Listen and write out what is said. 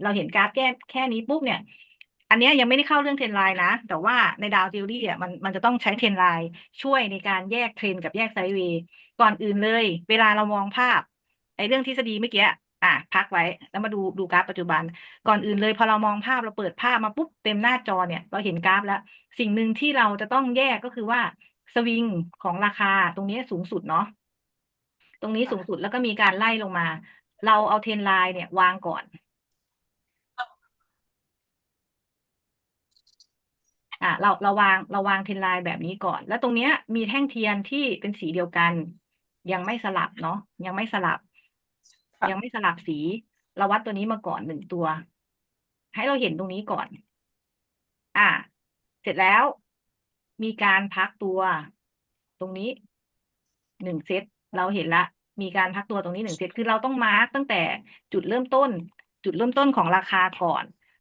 เราเห็นกราฟแค่นี้ปุ๊บเนี่ยอันเนี้ยยังไม่ได้เข้าเรื่องเทรนไลน์นะแต่ว่าในดาวทิวรี่อ่ะมันจะต้องใช้เทรนไลน์ช่วยในการแยกเทรนกับแยกไซด์เวย์ก่อนอื่นเลยเวลาเรามองภาพไอ้เรื่องทฤษฎีเมื่อกี้พักไว้แล้วมาดูกราฟปัจจุบันก่อนอื่นเลยพอเรามองภาพเราเปิดภาพมาปุ๊บเต็มหน้าจอเนี่ยเราเห็นกราฟแล้วสิ่งหนึ่งที่เราจะต้องแยกก็คือว่าสวิงของราคาตรงนี้สูงสุดเนาะตรงนี้สูงสุดแล้วก็มีการไล่ลงมาเราเอาเทรนไลน์เนี่ยวางก่อน เราวางเทรนไลน์แบบนี้ก่อนแล้วตรงเนี้ยมีแท่งเทียนที่เป็นสีเดียวกันยังไม่สลับเนาะยังไม่สลับยังไม่ค่ะสลับสีเราวัดตัวนี้มาก่อน1 ตัวให้เราเห็นตรงนี้ก่อนอ่าเสร็จแล้วมีการพักตัวตรงนี้1 เซตเราเห็นละมีการพักตัวตรงนี้1 เซตคือเราต้องมาร์กตั้งแต่จุดเริ่มต้นจุดเริ่มต้นของราคาก่อน